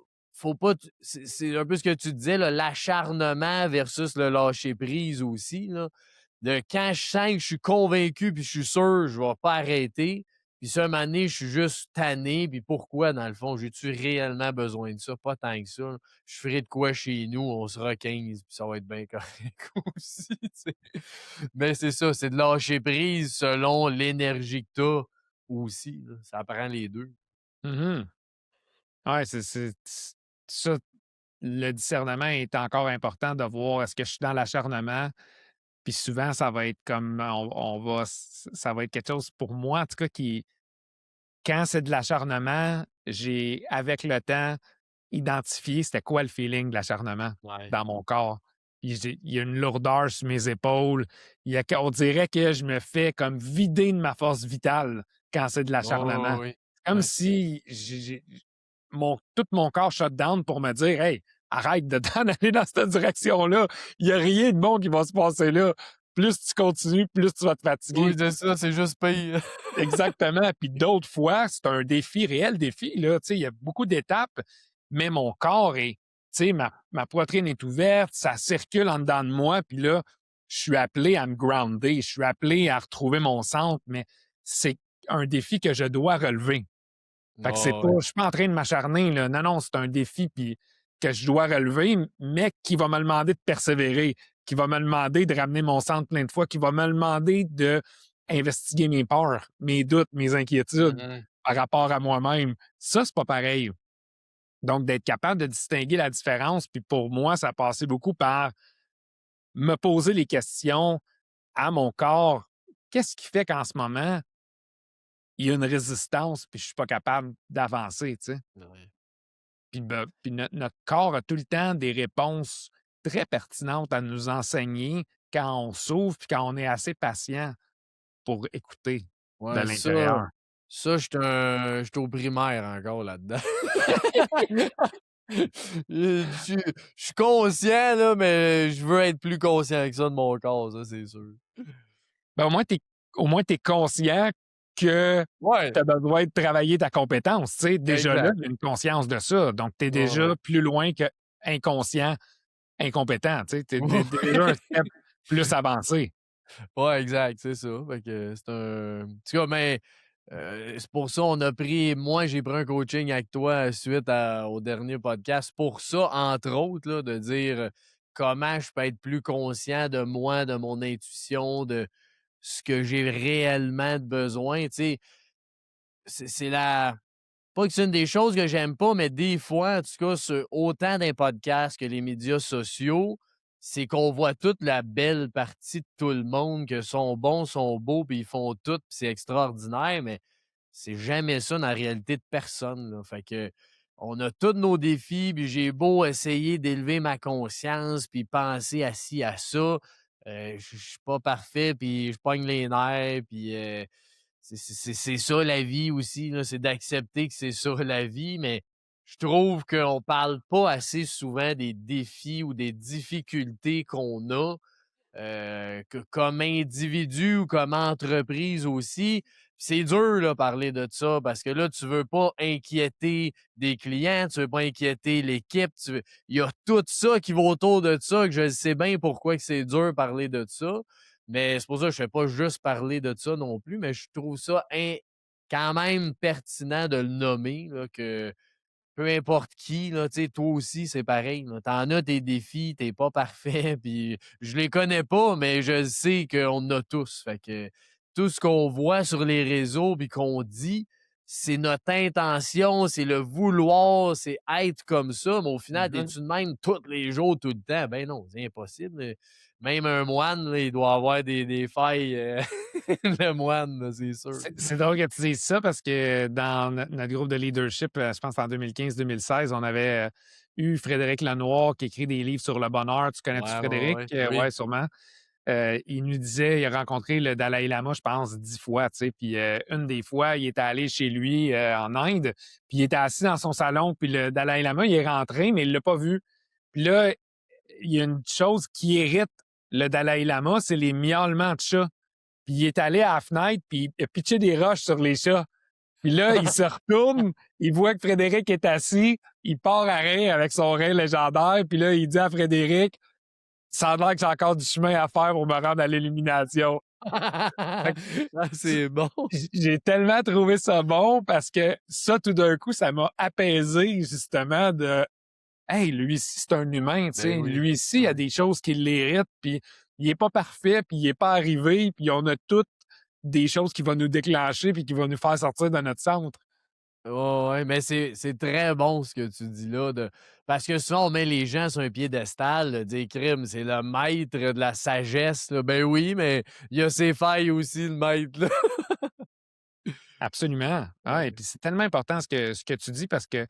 pas. C'est un peu ce que tu disais, là, l'acharnement versus le lâcher prise aussi. Là. De quand je sens que je suis convaincu puis je suis sûr, je vais pas arrêter. Puis ça, un moment donné, je suis juste tanné. Puis pourquoi, dans le fond, j'ai-tu réellement besoin de ça? Pas tant que ça. Là. Je ferai de quoi chez nous, on sera 15, puis ça va être bien correct aussi. Tu sais. Mais c'est ça, c'est de lâcher prise selon l'énergie que tu as aussi. Là. Ça prend les deux. Mhm. Ouais, ça, le discernement est encore important de voir est-ce que je suis dans l'acharnement. Puis souvent, ça va être comme ça va être quelque chose pour moi, en tout cas, quand c'est de l'acharnement, j'ai, avec le temps, identifié c'était quoi le feeling de l'acharnement Ouais. dans mon corps. Puis il y a une lourdeur sur mes épaules. On dirait que je me fais comme vider de ma force vitale quand c'est de l'acharnement. Oh, oui. C'est comme Ouais. si tout mon corps shut down pour me dire hey, arrête de t'en aller dans cette direction-là. Il n'y a rien de bon qui va se passer là. Plus tu continues, plus tu vas te fatiguer. Oui, c'est ça, c'est juste pire. Exactement. Puis d'autres fois, c'est un défi, réel défi. Là. Tu sais, il y a beaucoup d'étapes, mais mon corps est, tu sais, ma poitrine est ouverte, ça circule en dedans de moi. Puis là, je suis appelé à me grounder, je suis appelé à retrouver mon centre, mais c'est un défi que je dois relever. Fait que c'est Oh, pas, ouais. je suis pas en train de m'acharner, là. Non, non, c'est un défi puis que je dois relever, mais qui va me demander de persévérer, qui va me demander de ramener mon centre plein de fois, qui va me demander de investiguer mes peurs, mes doutes, mes inquiétudes Mhm. par rapport à moi-même. Ça, c'est pas pareil. Donc, d'être capable de distinguer la différence, puis pour moi, ça passait beaucoup par me poser les questions à mon corps. Qu'est-ce qui fait qu'en ce moment, il y a une résistance, puis je suis pas capable d'avancer, tu sais? Ouais. Puis notre corps a tout le temps des réponses très pertinentes à nous enseigner quand on s'ouvre puis quand on est assez patient pour écouter de Ouais, l'intérieur. j'étais au primaire encore là-dedans. Je suis conscient, là, mais je veux être plus conscient que ça de mon corps, ça, c'est sûr. Ben, au moins, tu es conscient que Ouais, tu as besoin de travailler ta compétence. Tu sais, déjà là, exact. il y a une conscience de ça. Donc, tu es Ouais, déjà ouais. plus loin que inconscient, incompétent. Tu es déjà un step plus avancé. Ouais, exact, c'est ça. Fait que c'est un en tout cas, mais c'est pour ça on a pris moi, j'ai pris un coaching avec toi suite au dernier podcast pour ça, entre autres, là, de dire, comment je peux être plus conscient de moi, de mon intuition, de ce que j'ai réellement de besoin, tu sais? C'est la pas que c'est une des choses que j'aime pas, mais des fois, en tout cas, sur autant d'un podcast que les médias sociaux, c'est qu'on voit toute la belle partie de tout le monde, que sont bons, sont beaux, puis ils font tout, puis c'est extraordinaire, mais c'est jamais ça dans la réalité de personne, là. Fait que on a tous nos défis, puis j'ai beau essayer d'élever ma conscience, puis penser à ci, à ça, je suis pas parfait, puis je pogne les nerfs, puis c'est ça la vie aussi, là, c'est d'accepter que c'est ça la vie, mais je trouve qu'on parle pas assez souvent des défis ou des difficultés qu'on a, comme individu ou comme entreprise aussi. C'est dur, là, parler de ça parce que là, tu veux pas inquiéter des clients, tu veux pas inquiéter l'équipe, il y a tout ça qui va autour de ça, que je sais bien pourquoi que c'est dur de parler de ça. Mais c'est pour ça que je fais pas juste parler de ça non plus, mais je trouve ça quand même pertinent de le nommer, là, que peu importe qui, là, tu sais, toi aussi, c'est pareil, là. Tu as tes défis, t'es pas parfait, puis je les connais pas, mais je sais qu'on en a tous. Fait que tout ce qu'on voit sur les réseaux puis qu'on dit, c'est notre intention, c'est le vouloir, c'est être comme ça, mais au final, Mhm. t'es-tu de même tous les jours, tout le temps? Ben non, c'est impossible. Même un moine, là, il doit avoir des failles, le moine, là, c'est sûr. C'est drôle que tu dises ça parce que dans notre groupe de leadership, je pense en 2015-2016, on avait eu Frédéric Lenoir qui écrit des livres sur le bonheur. Tu connais-tu Ouais, ouais, Frédéric? ouais. Ouais, Oui. sûrement. Il nous disait, il a rencontré le Dalai Lama, je pense, 10 fois, tu sais. Puis une des fois, il était allé chez lui en Inde, puis il était assis dans son salon, puis le Dalai Lama, il est rentré, mais il l'a pas vu. Puis là, il y a une chose qui irrite le Dalai Lama, c'est les miaulements de chats. Puis il est allé à la fenêtre, puis il a pitché des roches sur les chats. Puis là, il se retourne, il voit que Frédéric est assis, il part à rire avec son rire légendaire, puis là, il dit à Frédéric, ça a l'air que j'ai encore du chemin à faire pour me rendre à l'élimination. C'est bon. J'ai tellement trouvé ça bon parce que ça, tout d'un coup, ça m'a apaisé justement de hey, lui ici, c'est un humain, tu sais. Ben oui. Lui ici, il y a des choses qui l'irritent, puis il est pas parfait, puis il est pas arrivé, puis on a toutes des choses qui vont nous déclencher puis qui vont nous faire sortir de notre centre. Ouais, mais c'est très bon ce que tu dis là. Parce que souvent, on met les gens sur un piédestal, là, dire crime, c'est le maître de la sagesse. Là. Ben oui, mais il y a ses failles aussi, le maître. Là. Absolument. Ah, et puis c'est tellement important ce que tu dis parce que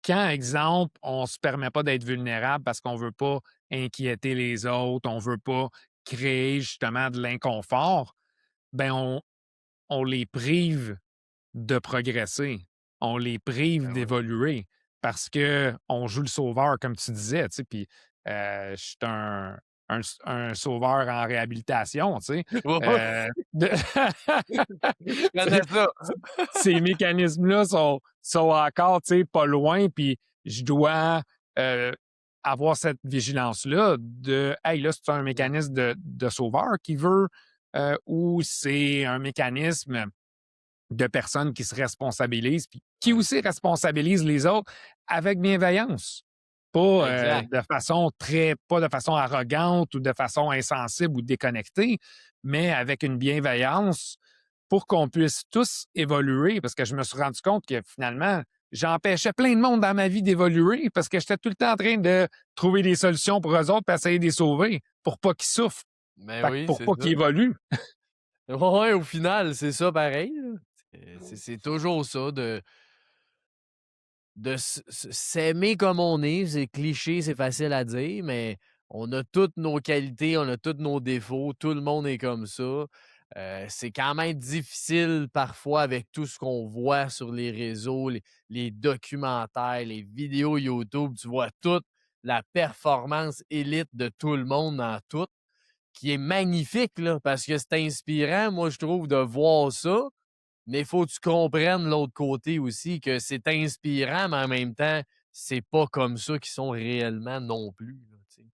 quand, exemple, on se permet pas d'être vulnérable parce qu'on veut pas inquiéter les autres, on veut pas créer justement de l'inconfort, ben on les prive de progresser. On les prive Ben oui. d'évoluer parce qu'on joue le sauveur, comme tu disais, tu sais, puis je suis un sauveur en réhabilitation, tu sais. Ouais, ouais, De je connais ça. ces mécanismes-là sont encore, tu sais, pas loin, puis je dois, avoir cette vigilance-là de: «Hey, là, c'est un Mmh. mécanisme de sauveur qui veut, ou c'est un mécanisme de personnes qui se responsabilisent, puis qui Ouais, aussi responsabilisent les autres avec bienveillance. Pas, exact. pas de façon arrogante ou de façon insensible ou déconnectée, mais avec une bienveillance pour qu'on puisse tous évoluer. Parce que je me suis rendu compte que finalement, j'empêchais plein de monde dans ma vie d'évoluer parce que j'étais tout le temps en train de trouver des solutions pour eux autres, puis essayer de les sauver pour pas qu'ils souffrent, Ben fait que oui, pour c'est pas ça. qu'ils évoluent. Ouais, ouais, au final, c'est ça pareil. Là. C'est toujours ça de s'aimer comme on est. C'est cliché, c'est facile à dire, mais on a toutes nos qualités, on a tous nos défauts. Tout le monde est comme ça. C'est quand même difficile parfois avec tout ce qu'on voit sur les réseaux, les documentaires, les vidéos YouTube. Tu vois toute la performance élite de tout le monde dans tout, qui est magnifique, là, parce que c'est inspirant, moi, je trouve, de voir ça. Mais il faut que tu comprennes l'autre côté aussi, que c'est inspirant, mais en même temps, c'est pas comme ça qu'ils sont réellement non plus. Là, tu sais.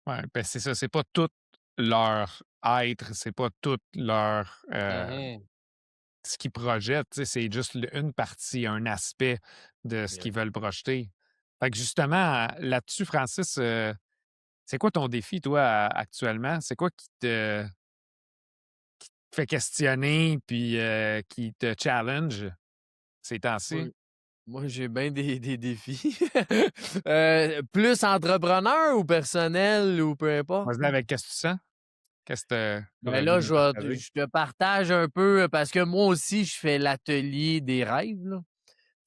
Ouais, ben, c'est ça, c'est pas tout leur être, c'est pas tout leur, Mhm. ce qu'ils projettent, tu sais, c'est juste une partie, un aspect de ce Yeah. qu'ils veulent projeter. Fait que justement, là-dessus, Francis, c'est quoi ton défi, toi, actuellement? C'est quoi qui te fait questionner puis qui te challenge ces Moi, temps-ci? moi, j'ai bien des défis. Plus entrepreneur ou personnel ou peu importe. Vas-y avec qu'est-ce que tu sens? Qu'est-ce que tu Ben aurais le goût là, de nous partager? je te partage un peu parce que moi aussi, je fais l'atelier des rêves. Là.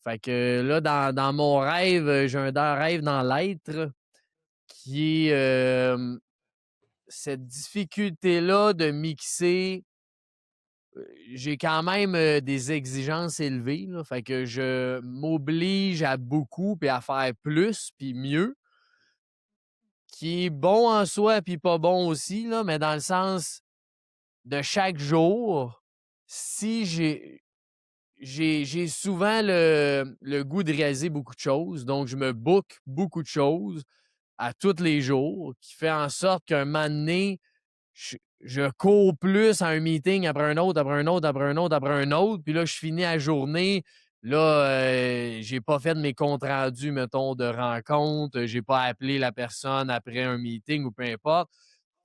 Fait que là, dans mon rêve, j'ai rêve dans l'être qui est cette difficulté-là de mixer. J'ai quand même des exigences élevées. Là, fait que je m'oblige à beaucoup puis à faire plus puis mieux, qui est bon en soi puis pas bon aussi, là, mais dans le sens de chaque jour, si j'ai souvent le goût de réaliser beaucoup de choses, donc je me book beaucoup de choses à tous les jours, qui fait en sorte qu'un moment donné, je cours plus à un meeting après un autre, après un autre, après un autre, après un autre, puis là, je finis la journée. Là, j'ai pas fait de mes comptes rendus, mettons, de rencontre, j'ai pas appelé la personne après un meeting ou peu importe.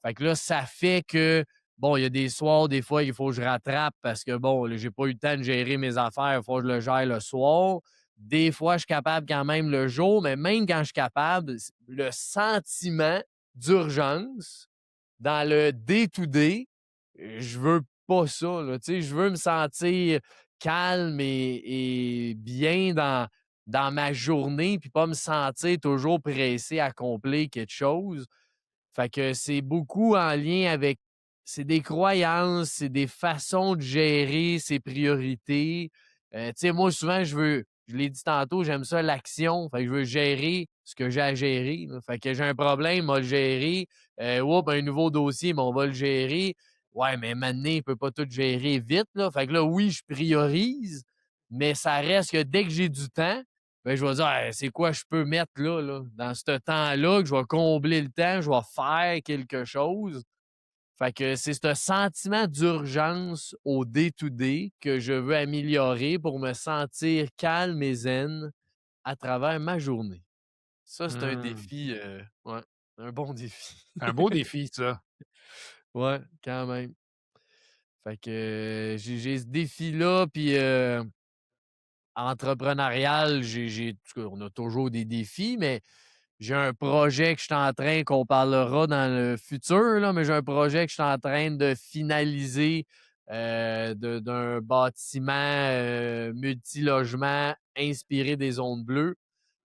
Fait que là, ça fait que, bon, il y a des soirs, des fois, il faut que je rattrape parce que, bon, là, j'ai pas eu le temps de gérer mes affaires, il faut que je le gère le soir. Des fois, je suis capable quand même le jour, mais même quand je suis capable, le sentiment d'urgence dans le day-to-day, je veux pas ça, là, tu sais, je veux me sentir calme et bien dans ma journée, puis pas me sentir toujours pressé à accomplir quelque chose. Fait que c'est beaucoup en lien avec c'est des croyances, c'est des façons de gérer ses priorités. Tu sais, moi, souvent, je l'ai dit tantôt, j'aime ça l'action. Fait que je veux gérer ce que j'ai à gérer, là. Fait que j'ai un problème, on va le gérer. Un nouveau dossier, mais on va le gérer. Ouais, mais maintenant, il ne peut pas tout gérer vite, là. Fait que là, oui, je priorise, mais ça reste que dès que j'ai du temps, ben, je vais dire, hey, c'est quoi je peux mettre là, dans ce temps-là, que je vais combler le temps, je vais faire quelque chose. Fait que c'est ce sentiment d'urgence au day-to-day que je veux améliorer pour me sentir calme et zen à travers ma journée. Ça, c'est un Mmh. défi, ouais, un bon défi. Un beau défi, ça. Ouais, quand même. Fait que j'ai ce défi-là, puis entrepreneurial, en tout cas, on a toujours des défis, mais j'ai un projet que je suis en train, qu'on parlera dans le futur, là, mais j'ai un projet que je suis en train de finaliser d'un bâtiment multilogement inspiré des zones bleues.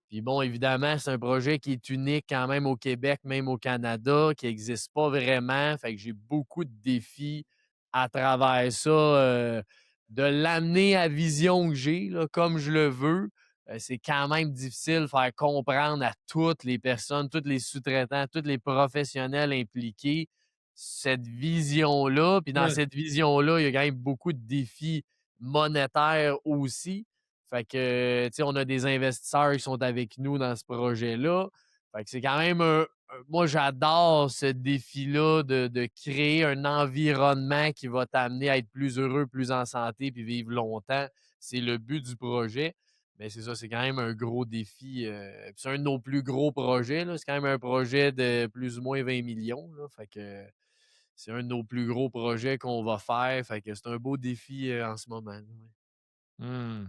Puis bon, évidemment, c'est un projet qui est unique quand même au Québec, même au Canada, qui n'existe pas vraiment. Fait que j'ai beaucoup de défis à travers ça, de l'amener à vision que j'ai, là, comme je le veux. C'est quand même difficile de faire comprendre à toutes les personnes, tous les sous-traitants, tous les professionnels impliqués cette vision-là. Puis dans Ouais. cette vision-là, il y a quand même beaucoup de défis monétaires aussi. Fait que, tu sais, on a des investisseurs qui sont avec nous dans ce projet-là. Fait que c'est quand même moi, j'adore ce défi-là de créer un environnement qui va t'amener à être plus heureux, plus en santé, puis vivre longtemps. C'est le but du projet. Mais c'est ça, c'est quand même un gros défi. Puis c'est un de nos plus gros projets, là. C'est quand même un projet de plus ou moins 20 millions, là. Fait que c'est un de nos plus gros projets qu'on va faire. Fait que c'est un beau défi en ce moment, là, ouais. Mmh.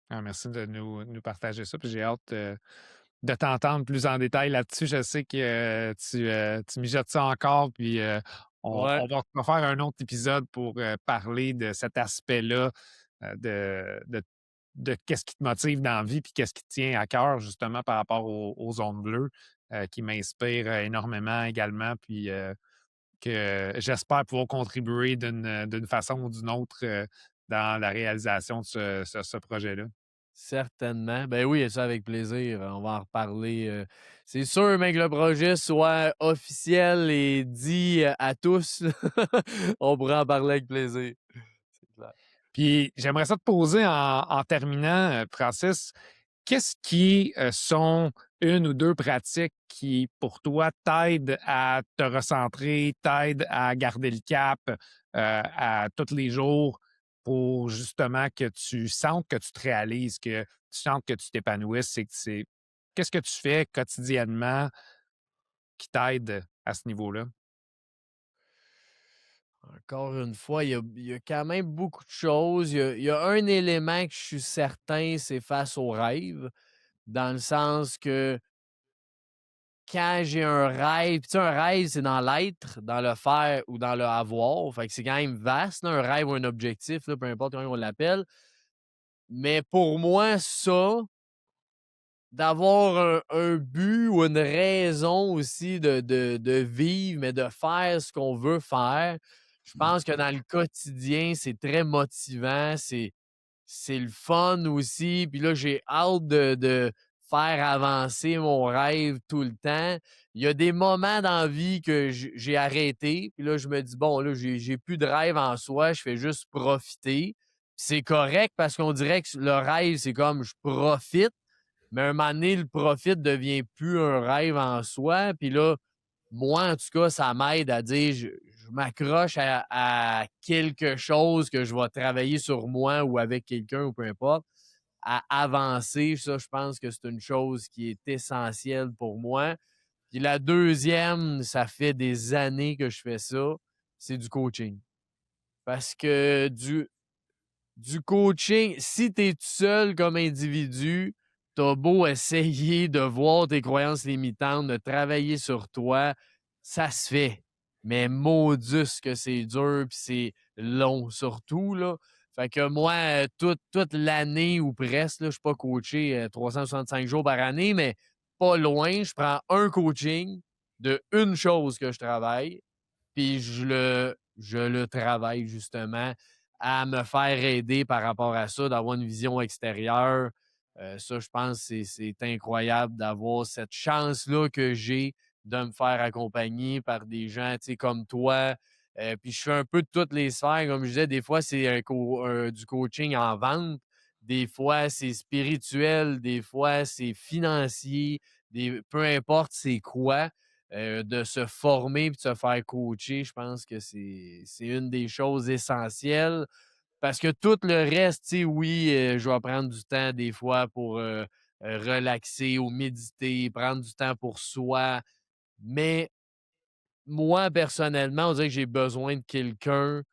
Ah, merci de nous partager ça. Puis j'ai hâte de t'entendre plus en détail là-dessus. Je sais que tu mijotes ça encore, puis Ouais. on va faire un autre épisode pour parler de cet aspect-là, de qu'est-ce qui te motive dans la vie, puis qu'est-ce qui te tient à cœur, justement, par rapport aux zones bleues, qui m'inspire énormément également, puis que j'espère pouvoir contribuer d'une façon ou d'une autre dans la réalisation de ce projet-là. Certainement. Ben oui, ça avec plaisir. On va en reparler. C'est sûr, mais que le projet soit officiel et dit à tous, on pourra en parler avec plaisir. C'est clair. Puis j'aimerais ça te poser en terminant, Francis, qu'est-ce qui sont une ou deux pratiques qui, pour toi, t'aident à te recentrer, t'aident à garder le cap à tous les jours pour justement que tu sentes que tu te réalises, que tu sentes que tu t'épanouisses? Qu'est-ce que tu fais quotidiennement qui t'aide à ce niveau-là? Encore une fois, il y a quand même beaucoup de choses. Il y a un élément que je suis certain, c'est face au rêve, dans le sens que quand j'ai un rêve, tu sais, un rêve, c'est dans l'être, dans le faire ou dans le avoir. Fait que c'est quand même vaste, là, un rêve ou un objectif, là, peu importe comment on l'appelle. Mais pour moi, ça, d'avoir un but ou une raison aussi de vivre, mais de faire ce qu'on veut faire, je pense que dans le quotidien, c'est très motivant, c'est le fun aussi. Puis là, j'ai hâte de faire avancer mon rêve tout le temps. Il y a des moments dans la vie que j'ai arrêté. Puis là, je me dis, bon, là, j'ai plus de rêve en soi, je fais juste profiter. C'est correct parce qu'on dirait que le rêve, c'est comme je profite, mais à un moment donné, le profit devient plus un rêve en soi. Puis là, moi, en tout cas, ça m'aide à dire, je m'accroche à quelque chose que je vais travailler sur moi ou avec quelqu'un ou peu importe, à avancer. Ça, je pense que c'est une chose qui est essentielle pour moi. Puis la deuxième, ça fait des années que je fais ça, c'est du coaching. Parce que du coaching, si tu es tout seul comme individu, tu as beau essayer de voir tes croyances limitantes, de travailler sur toi, ça se fait. Mais maudus que c'est dur, puis c'est long surtout, là. Fait que moi, toute l'année ou presque, là, je ne suis pas coaché 365 jours par année, mais pas loin, je prends un coaching de une chose que je travaille, puis je le travaille justement à me faire aider par rapport à ça, d'avoir une vision extérieure. Ça, je pense que c'est incroyable d'avoir cette chance-là que j'ai de me faire accompagner par des gens, tu sais, comme toi. Puis je fais un peu de toutes les sphères. Comme je disais, des fois, c'est du coaching en vente, des fois, c'est spirituel, des fois, c'est financier, peu importe c'est quoi. De se former et de se faire coacher, je pense que c'est une des choses essentielles. Parce que tout le reste, tu sais, oui, je vais prendre du temps des fois pour, relaxer ou méditer, prendre du temps pour soi. Mais moi, personnellement, on dirait que j'ai besoin de quelqu'un.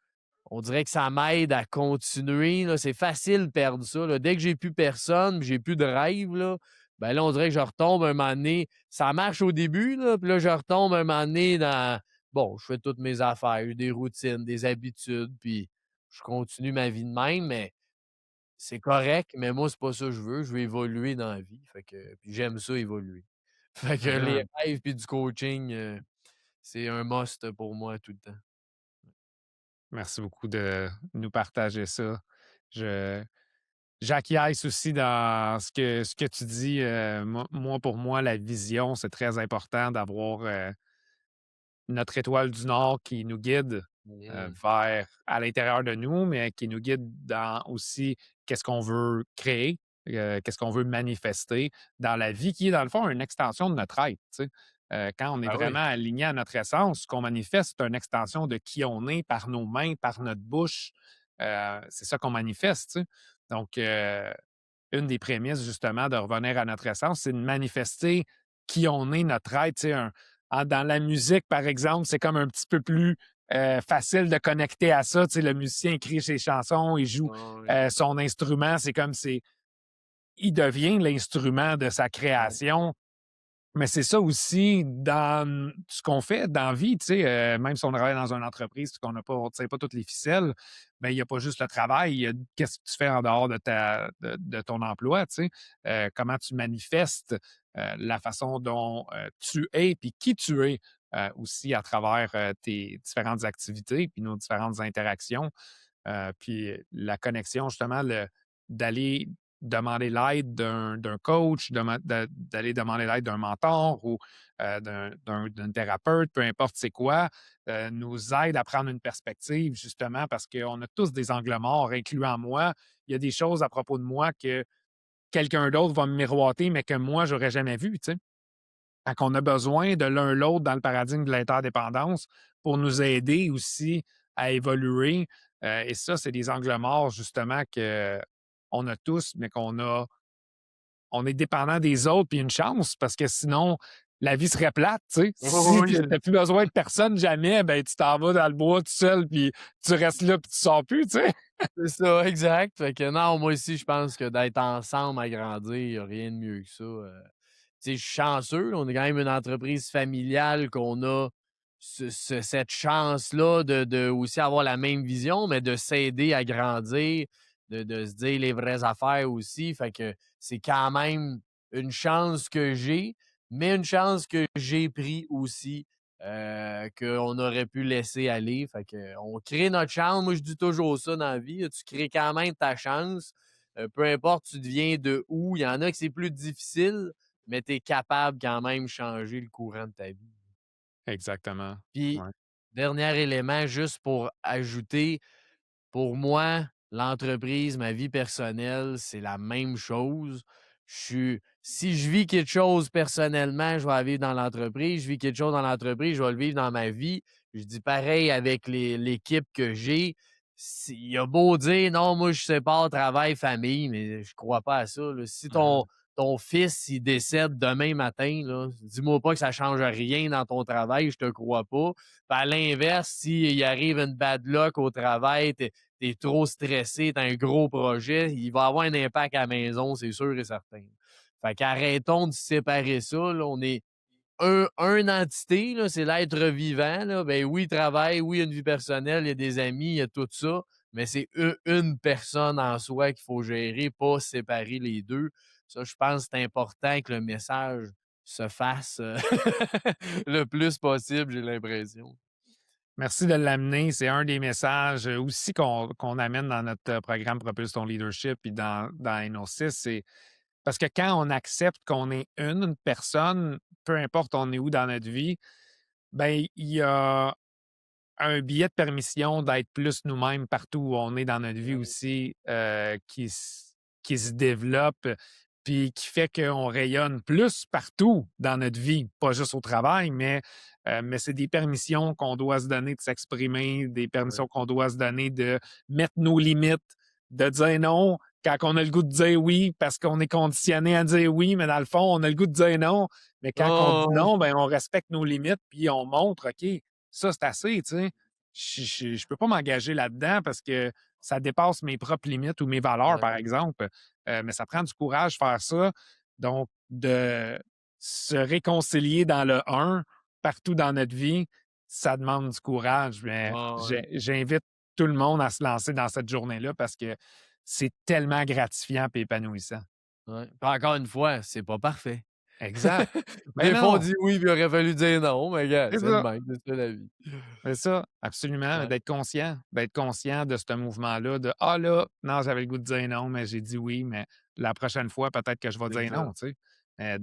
On dirait que ça m'aide à continuer, là. C'est facile de perdre ça, là. Dès que j'ai plus personne, j'ai plus de rêve, là, ben là, on dirait que je retombe un moment donné. Ça marche au début, là, puis là, je retombe un moment donné dans bon, je fais toutes mes affaires, j'ai des routines, des habitudes, puis je continue ma vie de même, mais c'est correct, mais moi, c'est pas ça que je veux. Je veux évoluer dans la vie. Fait que puis j'aime ça évoluer. Fait que les Vraiment. rêves puis du coaching, c'est un must pour moi tout le temps. Merci beaucoup de nous partager ça. Je J'acquiesce aussi dans ce que tu dis. Pour moi, la vision, c'est très important d'avoir, notre étoile du Nord qui nous guide, Mmh. vers à l'intérieur de nous, mais qui nous guide dans aussi qu'est-ce qu'on veut créer, qu'est-ce qu'on veut manifester dans la vie, qui est dans le fond une extension de notre être, tu sais. Quand on est Ah oui. vraiment aligné à notre essence, ce qu'on manifeste, c'est une extension de qui on est par nos mains, par notre bouche. C'est ça qu'on manifeste, tu sais. Donc, une des prémices justement de revenir à notre essence, c'est de manifester qui on est, notre être. Tu sais, dans la musique, par exemple, c'est comme un petit peu plus facile de connecter à ça. Tu sais, le musicien écrit ses chansons, il joue Ah oui. son instrument, c'est comme il devient l'instrument de sa Ouais. création. Mais c'est ça aussi dans ce qu'on fait dans la vie, tu sais, même si on travaille dans une entreprise, qu'on n'a pas, on tire pas toutes les ficelles, ben il y a pas juste le travail, il y a qu'est-ce que tu fais en dehors de ton emploi, tu sais, comment tu manifestes, la façon dont, tu es puis qui tu es, aussi à travers, tes différentes activités puis nos différentes interactions. Puis la connexion, justement, d'aller demander l'aide d'un coach, d'aller demander l'aide d'un mentor ou d'un thérapeute, peu importe c'est quoi, nous aide à prendre une perspective, justement, parce qu'on a tous des angles morts, incluant moi. Il y a des choses à propos de moi que quelqu'un d'autre va me miroiter, mais que moi, j'aurais jamais vu, tu sais. Fait qu'on a besoin de l'un l'autre dans le paradigme de l'interdépendance pour nous aider aussi à évoluer. Et ça, c'est des angles morts, justement, qu'on a tous, mais on est dépendant des autres, puis une chance, parce que sinon, la vie serait plate, tu sais. Si Oui, tu n'as plus besoin de personne jamais, ben tu t'en vas dans le bois tout seul, puis tu restes là, puis tu sors plus, tu sais. c'est ça, exact. Fait que non, moi aussi, je pense que d'être ensemble à grandir, il y a rien de mieux que ça. Tu sais, je suis chanceux, on est quand même une entreprise familiale qu'on a cette chance-là de aussi avoir la même vision, mais de s'aider à grandir, de se dire les vraies affaires aussi. Fait que c'est quand même une chance que j'ai, mais une chance que j'ai pris aussi, qu'on aurait pu laisser aller. Fait que on crée notre chance. Moi, je dis toujours ça dans la vie, là, tu crées quand même ta chance. Peu importe tu deviens de où. Il y en a que c'est plus difficile, mais tu es capable quand même changer le courant de ta vie. Exactement. Puis, Ouais. dernier élément, juste pour ajouter, pour moi, l'entreprise, ma vie personnelle, c'est la même chose. Si je vis quelque chose personnellement, je vais la vivre dans l'entreprise. Je vis quelque chose dans l'entreprise, je vais le vivre dans ma vie. Je dis pareil avec l'équipe que j'ai. Il a beau dire non, moi je sépare travail, famille, mais je crois pas à ça, là. Si Mhm. ton fils il décède demain matin, là, dis-moi pas que ça change rien dans ton travail, je te crois pas. Puis à l'inverse, s'il arrive une bad luck au travail, tu trop stressé, tu un gros projet, il va avoir un impact à la maison, c'est sûr et certain. Fait qu'arrêtons de séparer ça, là. On est un entité, là, c'est l'être vivant, là. Ben oui, il travaille, oui, il y a une vie personnelle, il y a des amis, il y a tout ça, mais c'est une personne en soi qu'il faut gérer, pas séparer les deux. Ça, je pense que c'est important que le message se fasse le plus possible, j'ai l'impression. Merci de l'amener. C'est un des messages aussi qu'on amène dans notre programme Propulse ton leadership et dans NO6. Parce que quand on accepte qu'on est une personne, peu importe on est où dans notre vie, ben il y a un billet de permission d'être plus nous-mêmes partout où on est dans notre vie Ouais. aussi, qui se développe, puis qui fait qu'on rayonne plus partout dans notre vie, pas juste au travail, mais c'est des permissions qu'on doit se donner de s'exprimer, des Ouais. permissions qu'on doit se donner de mettre nos limites, de dire non quand on a le goût de dire oui parce qu'on est conditionné à dire oui, mais dans le fond, on a le goût de dire non. Mais quand on dit Oh, ouais. non, ben on respecte nos limites, puis on montre, OK, ça, c'est assez, tu sais. Je peux pas m'engager là-dedans parce que ça dépasse mes propres limites ou mes valeurs, Ouais. par exemple. Mais ça prend du courage de faire ça. Donc, de se réconcilier dans le un partout dans notre vie, ça demande du courage. Mais Ouais. j'invite tout le monde à se lancer dans cette journée-là parce que c'est tellement gratifiant et épanouissant. Ouais. Puis encore une fois, c'est pas parfait. Exact. Ben Des fois, on non, dit oui, puis il aurait fallu dire non, mais gars, c'est c'est le ça. même, c'est ça la vie. C'est ça, absolument. Ouais, D'être conscient de ce mouvement-là, de ah là, non, j'avais le goût de dire non, mais j'ai dit oui, mais la prochaine fois, peut-être que je vais c'est dire ça. non, tu sais.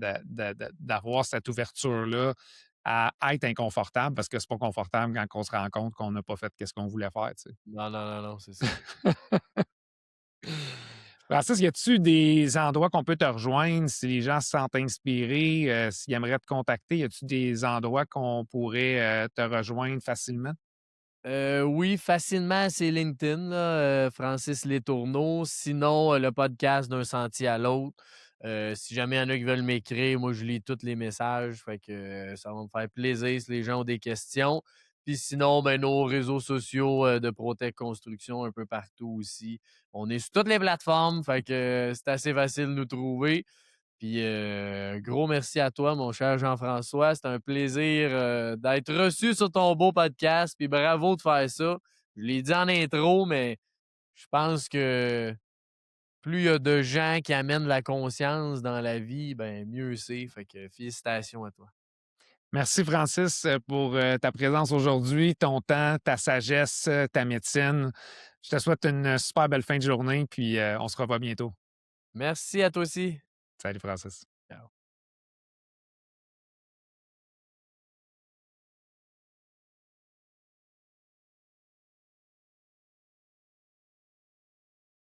D'avoir cette ouverture-là à être inconfortable parce que c'est pas confortable quand on se rend compte qu'on n'a pas fait ce qu'on voulait faire, tu sais. Non, non, non, non, c'est ça. Francis, y a-tu des endroits qu'on peut te rejoindre si les gens se sentent inspirés, s'ils aimeraient te contacter? Y a-tu des endroits qu'on pourrait te rejoindre facilement? Oui, facilement, c'est LinkedIn, là, Francis Letourneau. Sinon, le podcast «D'un sentier à l'autre». Si jamais il y en a qui veulent m'écrire, moi, je lis tous les messages. Fait que ça va me faire plaisir si les gens ont des questions. Puis sinon, ben, nos réseaux sociaux de Protect Construction un peu partout aussi. On est sur toutes les plateformes, fait que c'est assez facile de nous trouver. Puis, gros merci à toi, mon cher Jean-François. C'est un plaisir, d'être reçu sur ton beau podcast, puis bravo de faire ça. Je l'ai dit en intro, mais je pense que plus il y a de gens qui amènent la conscience dans la vie, ben mieux c'est. Fait que félicitations à toi. Merci Francis pour ta présence aujourd'hui, ton temps, ta sagesse, ta médecine. Je te souhaite une super belle fin de journée, puis on se revoit bientôt. Merci à toi aussi. Salut Francis.